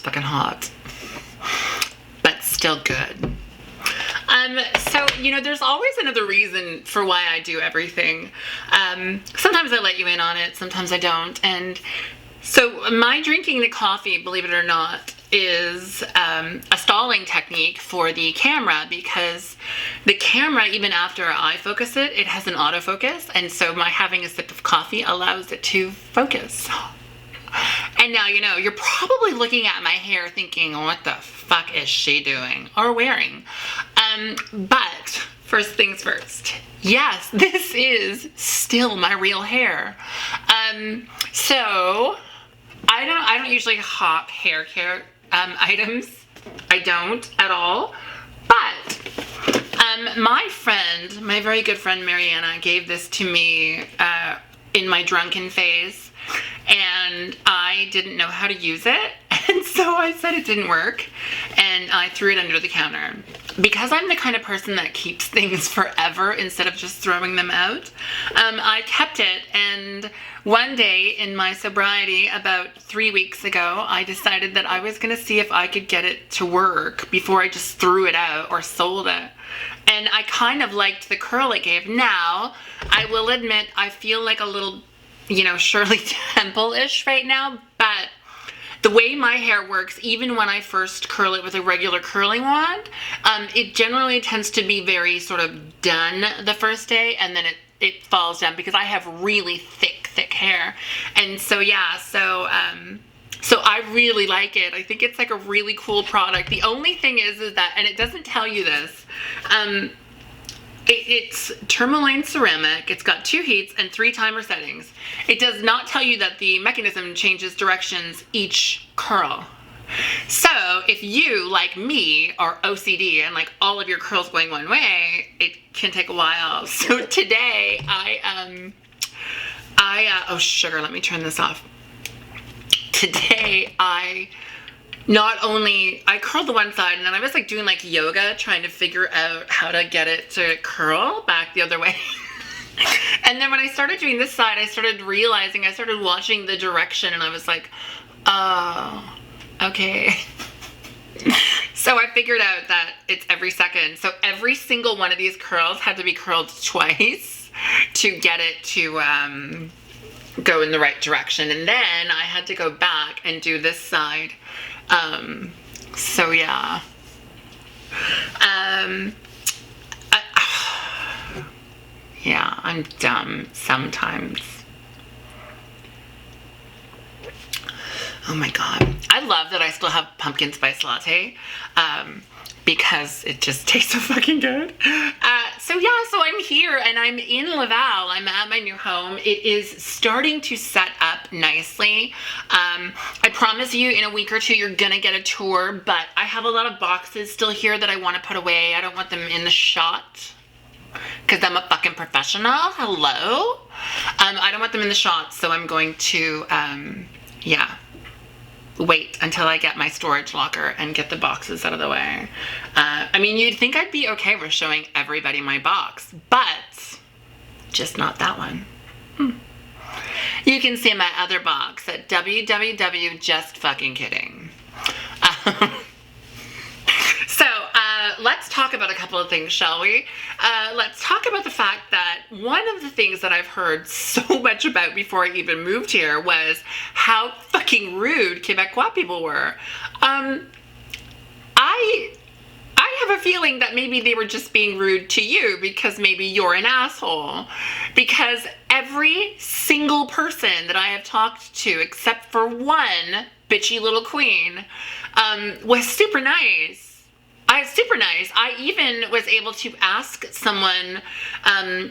fucking hot. But still good. So, you know, there's always another reason for why I do everything. Sometimes I let you in on it, sometimes I don't. And so my drinking the coffee, believe it or not, is a stalling technique for the camera, because the camera, even after I focus it, it has an autofocus. And so my having a sip of coffee allows it to focus. And now, you know, you're probably looking at my hair thinking, what the fuck is she doing or wearing? But first things first. Yes, this is still my real hair. So I don't usually hawk hair care items. I don't at all. But my friend, my very good friend Mariana, gave this to me in my drunken phase, and I didn't know how to use it, and so I said it didn't work, and I threw it under the counter. Because I'm the kind of person that keeps things forever instead of just throwing them out, I kept it, and one day in my sobriety about 3 weeks ago, I decided that I was going to see if I could get it to work before I just threw it out or sold it. And I kind of liked the curl it gave. Now, I will admit, I feel like a little, you know, Shirley Temple-ish right now, but the way my hair works, even when I first curl it with a regular curling wand, it generally tends to be very sort of done the first day, and then it falls down because I have really thick hair. And so, yeah, so I really like it. I think it's like a really cool product. The only thing is that, and it doesn't tell you this, it's tourmaline ceramic. It's got 2 heats and 3 timer settings. It does not tell you that the mechanism changes directions each curl. So if you, like me, are OCD and like all of your curls going one way, it can take a while. So today oh sugar, let me turn this off. Today I curled the one side, and then I was like doing like yoga, trying to figure out how to get it to curl back the other way. And then when I started doing this side, I started watching the direction, and I was like, oh, okay. So I figured out that it's every second. So every single one of these curls had to be curled twice to get it to go in the right direction. And then I had to go back and do this side. So yeah. Yeah, I'm dumb sometimes. Oh my God. I love that I still have pumpkin spice latte, because it just tastes so fucking good. So yeah, so I'm here and I'm in Laval. I'm at my new home. It is starting to set up nicely. I promise you in a week or two, you're gonna get a tour, but I have a lot of boxes still here that I want to put away. I don't want them in the shot, because I'm a fucking professional. Hello. I don't want them in the shot, so I'm going to, yeah, wait until I get my storage locker and get the boxes out of the way. I mean, you'd think I'd be okay with showing everybody my box, but just not that one. You can see my other box at www.justfuckingkidding. So let's talk about a couple of things, shall we? Let's talk about the fact that one of the things that I've heard so much about before I even moved here was how fucking rude Quebecois people were. I have a feeling that maybe they were just being rude to you because maybe you're an asshole. Because every single person that I have talked to, except for one bitchy little queen, was super nice. Super nice. I even was able to ask someone,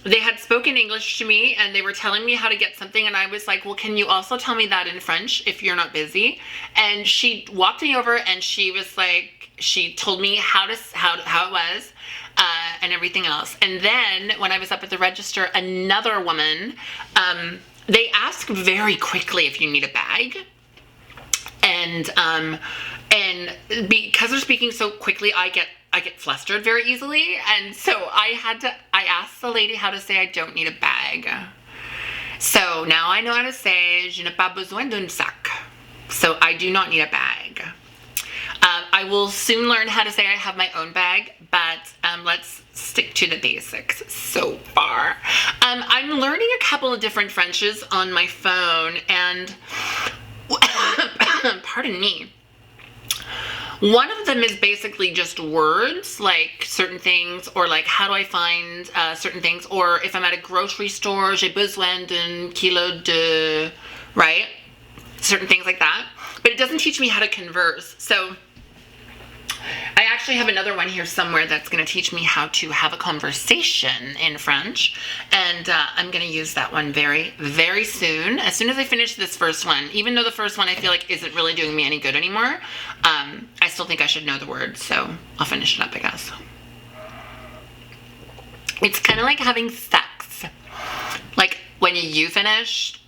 they had spoken English to me and they were telling me how to get something, and I was like, well, can you also tell me that in French if you're not busy? And she walked me over and she was like, she told me how it was, and everything else. And then when I was up at the register, another woman, they asked very quickly if you need a bag. And because they're speaking so quickly, I get flustered very easily. And so I asked the lady how to say I don't need a bag. So now I know how to say je n'ai pas besoin d'un sac. So I do not need a bag. I will soon learn how to say I have my own bag, but let's stick to the basics so far. I'm learning a couple of different Frenches on my phone, and pardon me. One of them is basically just words, like certain things, or like how do I find certain things, or if I'm at a grocery store, j'ai besoin d'un kilo de, right? Certain things like that. But it doesn't teach me how to converse. So I actually have another one here somewhere that's going to teach me how to have a conversation in French, and I'm going to use that one very, very soon. As soon as I finish this first one, even though the first one I feel like isn't really doing me any good anymore, I still think I should know the words, so I'll finish it up, I guess. It's kind of like having sex. Like, when you finish,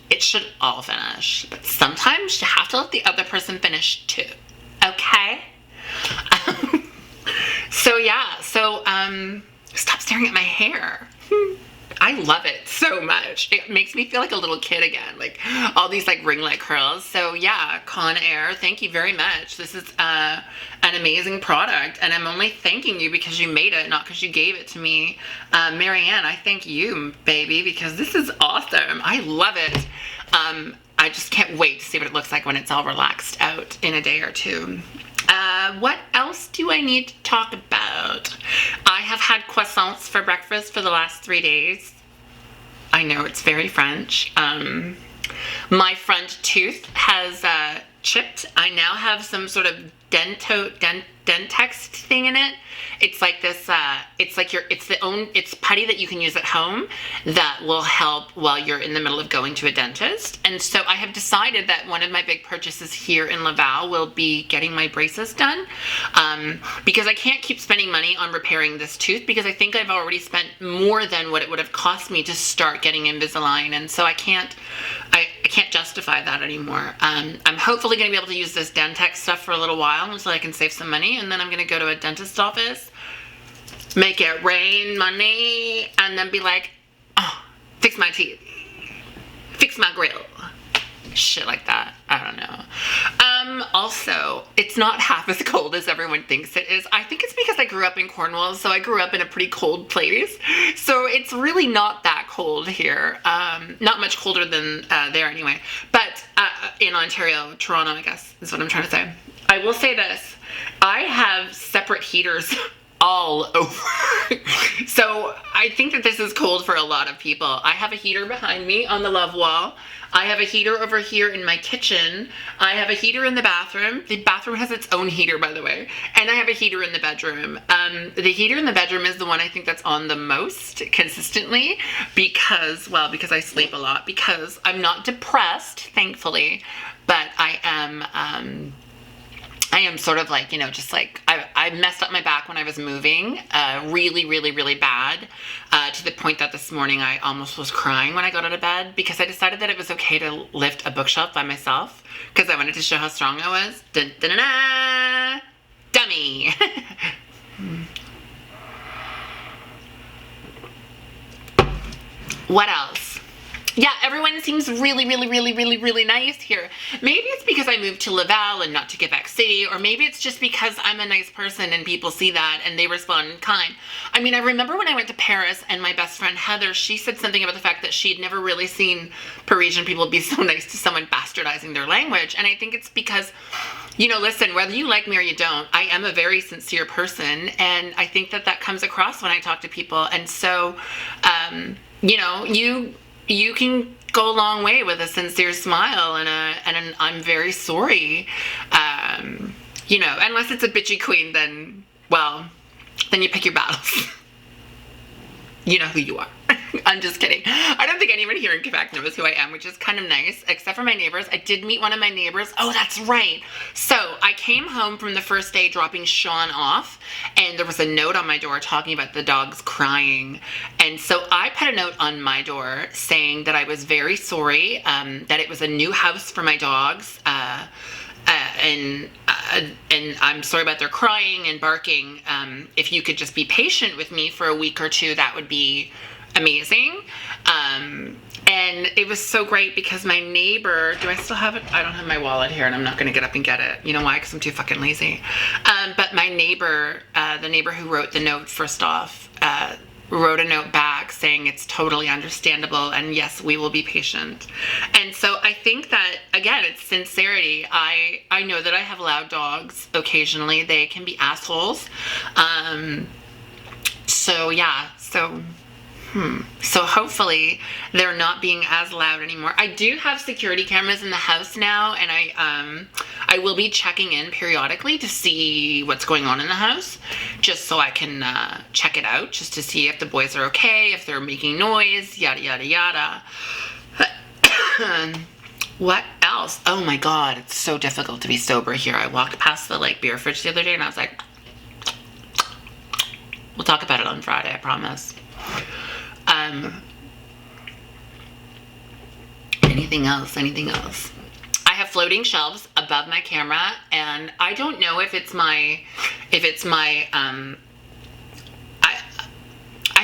it should all finish, but sometimes you have to let the other person finish too, okay? Stop staring at my hair. I love it so much. It makes me feel like a little kid again, like all these like ringlet curls. So yeah, Conair, thank you very much. This is an amazing product, and I'm only thanking you because you made it, not because you gave it to me. Marianne, I thank you, baby, because this is awesome. I love it. I just can't wait to see what it looks like when it's all relaxed out in a day or two. What else do I need to talk about? I have had croissants for breakfast for the last 3 days. I know it's very French. My front tooth has chipped. I now have some sort of dentex thing in it. It's like this, it's putty that you can use at home that will help while you're in the middle of going to a dentist. And so I have decided that one of my big purchases here in Laval will be getting my braces done, because I can't keep spending money on repairing this tooth, because I think I've already spent more than what it would have cost me to start getting Invisalign, and so I can't justify that anymore. I'm hopefully going to be able to use this Dentex stuff for a little while until I can save some money, and then I'm going to go to a dentist office, make it rain money, and then be like, oh, fix my teeth, fix my grill, shit like that. I don't know. Also, it's not half as cold as everyone thinks it is. I think it's because I grew up in Cornwall, so I grew up in a pretty cold place. So it's really not that cold here. Not much colder than there anyway. But in Ontario, Toronto, I guess, is what I'm trying to say. I will say this. I have separate heaters all over. So I think that this is cold for a lot of people. I have a heater behind me on the love wall. I have a heater over here in my kitchen. I have a heater in the bathroom. The bathroom has its own heater, by the way. And I have a heater in the bedroom. The heater in the bedroom is the one I think that's on the most consistently because I sleep a lot, because I'm not depressed, thankfully, but I am sort of like, just like, I messed up my back when I was moving, really, really, really bad, to the point that this morning I almost was crying when I got out of bed, because I decided that it was okay to lift a bookshelf by myself, because I wanted to show how strong I was. Dun, dun, dun, dun, dummy. What else? Yeah, everyone seems really, really, really, really, really nice here. Maybe it's because I moved to Laval and not to Quebec City, or maybe it's just because I'm a nice person and people see that and they respond in kind. I mean, I remember when I went to Paris and my best friend Heather, she said something about the fact that she'd never really seen Parisian people be so nice to someone bastardizing their language. And I think it's because, listen, whether you like me or you don't, I am a very sincere person, and I think that comes across when I talk to people. And so, you can go a long way with a sincere smile and an I'm very sorry. Unless it's a bitchy queen, then you pick your battles. You know who you are. I'm just kidding. I don't think anyone here in Quebec knows who I am, which is kind of nice, except for my neighbors. I did meet one of my neighbors. Oh, that's right. So I came home from the first day dropping Sean off, and there was a note on my door talking about the dogs crying. And so I put a note on my door saying that I was very sorry, that it was a new house for my dogs, and I'm sorry about their crying and barking. If you could just be patient with me for a week or two, that would be amazing. And it was so great because my neighbor, do I still have it? I don't have my wallet here and I'm not going to get up and get it. You know why? Because I'm too fucking lazy. But my neighbor, the neighbor who wrote the note first off, wrote a note back saying it's totally understandable and yes, we will be patient. And so I think that, again, it's sincerity. I know that I have loud dogs occasionally. They can be assholes. So yeah, so hopefully they're not being as loud anymore. I do have security cameras in the house now, and I will be checking in periodically to see what's going on in the house, just so I can check it out, just to see if the boys are okay, if they're making noise, yada yada yada. What else? Oh my god, it's so difficult to be sober here. I walked past the beer fridge the other day and I was like, we'll talk about it on Friday, I promise. Anything else? I have floating shelves above my camera, and I don't know if it's my, I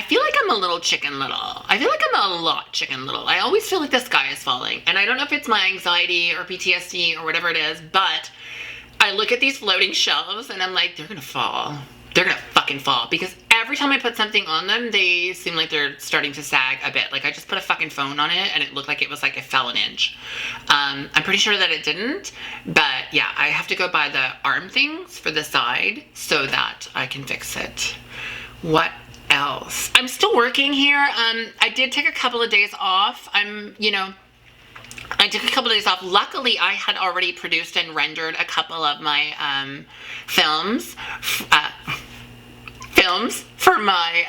feel like I'm a little Chicken Little. I feel like I'm a lot Chicken Little. I always feel like the sky is falling, and I don't know if it's my anxiety or PTSD or whatever it is, but I look at these floating shelves and I'm like, they're gonna fall. They're gonna fucking fall, because every time I put something on them, they seem like they're starting to sag a bit. Like I just put a fucking phone on it and it looked like it was like it fell an inch. I'm pretty sure that it didn't, but yeah, I have to go buy the arm things for the side so that I can fix it. What else? I'm still working here. I did take a couple of days off. I took a couple of days off. Luckily, I had already produced and rendered a couple of my films for my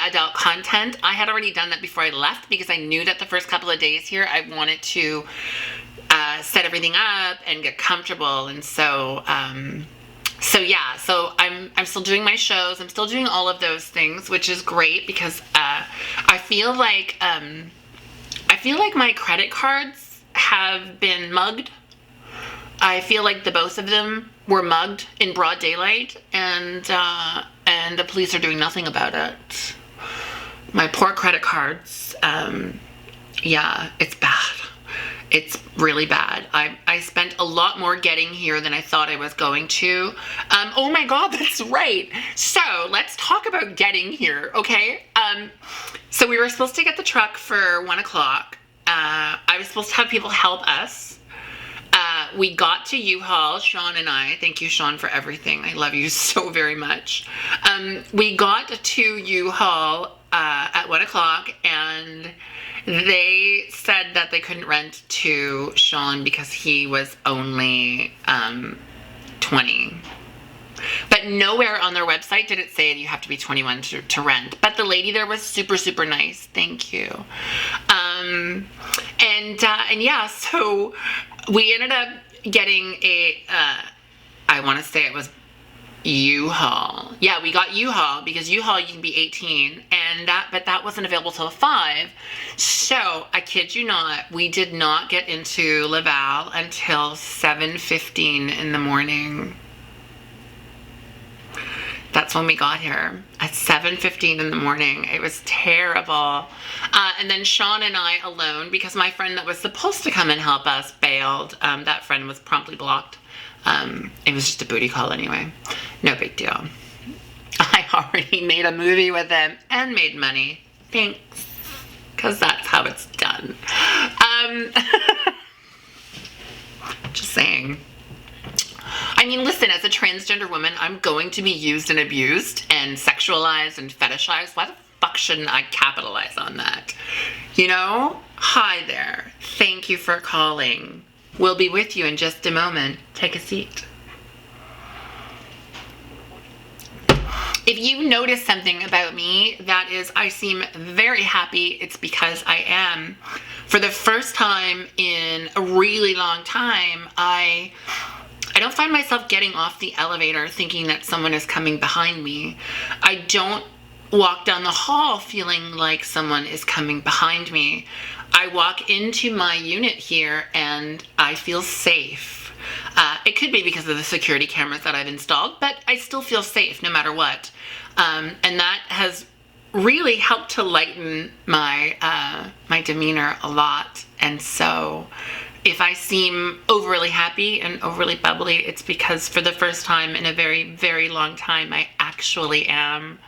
adult content. I had already done that before I left because I knew that the first couple of days here I wanted to set everything up and get comfortable, and so I'm still doing my shows. I'm still doing all of those things, which is great because I feel like my credit cards have been mugged. I feel like the both of them were mugged in broad daylight, and the police are doing nothing about it. My poor credit cards. Yeah, it's bad. It's really bad. I spent a lot more getting here than I thought I was going to. Oh my god, that's right. So let's talk about getting here, okay? So we were supposed to get the truck for 1 o'clock. I was supposed to have people help us. We got to U-Haul, Sean and I. Thank you, Sean, for everything. I love you so very much. We got to U-Haul at 1 o'clock, and they said that they couldn't rent to Sean because he was only 20. But nowhere on their website did it say you have to be 21 to rent. But the lady there was super, super nice. Thank you. And yeah, so we ended up getting I want to say it was U-Haul. Yeah, we got U-Haul because U-Haul you can be 18, but that wasn't available till 5. So I kid you not, we did not get into Laval until 7:15 in the morning. That's when we got here, at 7:15 in the morning. It was terrible. And then Sean and I alone, because my friend that was supposed to come and help us bailed. That friend was promptly blocked. It was just a booty call anyway. No big deal. I already made a movie with him and made money. Thanks. Because that's how it's done. Just saying. I mean, listen, as a transgender woman, I'm going to be used and abused and sexualized and fetishized. Why the fuck shouldn't I capitalize on that? You know? Hi there. Thank you for calling. We'll be with you in just a moment. Take a seat. If you notice something about me, that is, I seem very happy, it's because I am. For the first time in a really long time, I don't find myself getting off the elevator thinking that someone is coming behind me. I don't walk down the hall feeling like someone is coming behind me. I walk into my unit here and I feel safe. It could be because of the security cameras that I've installed, but I still feel safe no matter what. And that has really helped to lighten my my demeanor a lot. And so if I seem overly happy and overly bubbly, it's because for the first time in a very, very long time, I actually am.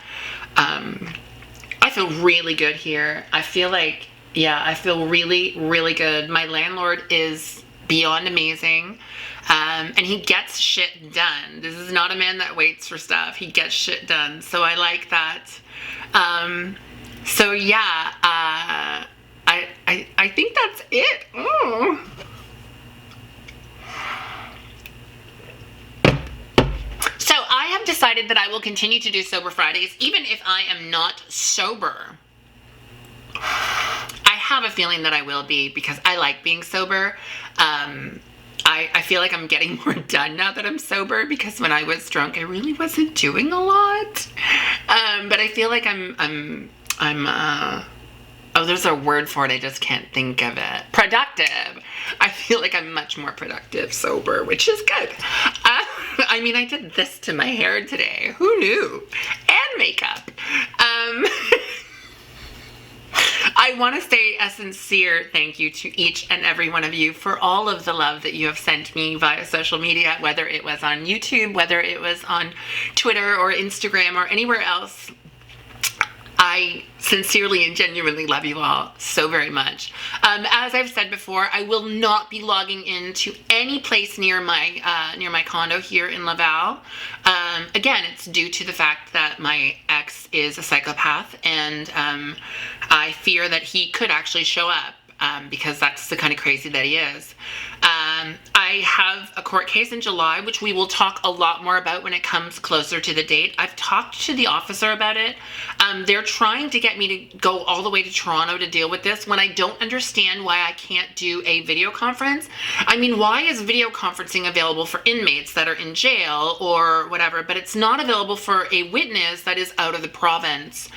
I feel really good here. I feel like, yeah, I feel really, really good. My landlord is beyond amazing. And he gets shit done. This is not a man that waits for stuff. He gets shit done. So I like that. So yeah, I think that's it. Oh. So I have decided that I will continue to do Sober Fridays, even if I am not sober. I have a feeling that I will be, because I like being sober. I feel like I'm getting more done now that I'm sober, because when I was drunk, I really wasn't doing a lot. But I feel like I'm oh, there's a word for it. I just can't think of it. Productive. I feel like I'm much more productive sober, which is good. I mean, I did this to my hair today. Who knew? And makeup. I want to say a sincere thank you to each and every one of you for all of the love that you have sent me via social media, whether it was on YouTube, whether it was on Twitter or Instagram or anywhere else. I sincerely and genuinely love you all so very much. As I've said before, I will not be logging into any place near my condo here in Laval. Again, it's due to the fact that my ex is a psychopath, and I fear that he could actually show up. Because that's the kind of crazy that he is. I have a court case in July, which we will talk a lot more about when it comes closer to the date. I've talked to the officer about it. They're trying to get me to go all the way to Toronto to deal with this, when I don't understand why I can't do a video conference. I mean, why is video conferencing available for inmates that are in jail or whatever, but it's not available for a witness that is out of the province?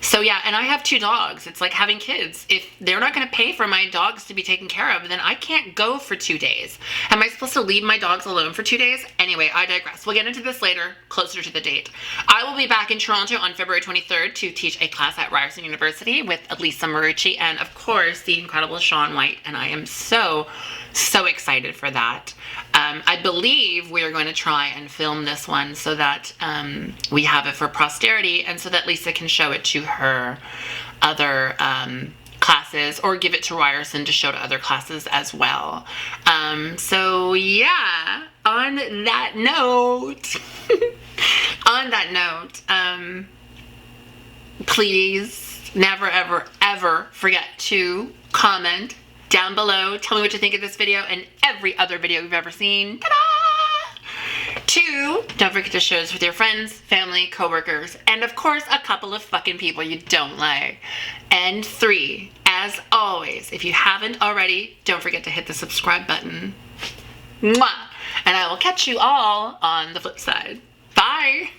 So yeah, and I have 2 dogs. It's like having kids. If they're not going to pay for my dogs to be taken care of, then I can't go for 2 days. Am I supposed to leave my dogs alone for 2 days? Anyway, I digress. We'll get into this later, closer to the date. I will be back in Toronto on February 23rd to teach a class at Ryerson University with Lisa Marucci and, of course, the incredible Sean White, and I am so excited for that. I believe we are going to try and film this one so that we have it for posterity, and so that Lisa can show it to her other classes, or give it to Ryerson to show to other classes as well. So yeah, on that note, please never, ever, ever forget to comment down below. Tell me what you think of this video and every other video you've ever seen. Ta-da! 2, don't forget to share this with your friends, family, coworkers, and of course, a couple of fucking people you don't like. And 3, as always, if you haven't already, don't forget to hit the subscribe button. Mwah! And I will catch you all on the flip side. Bye!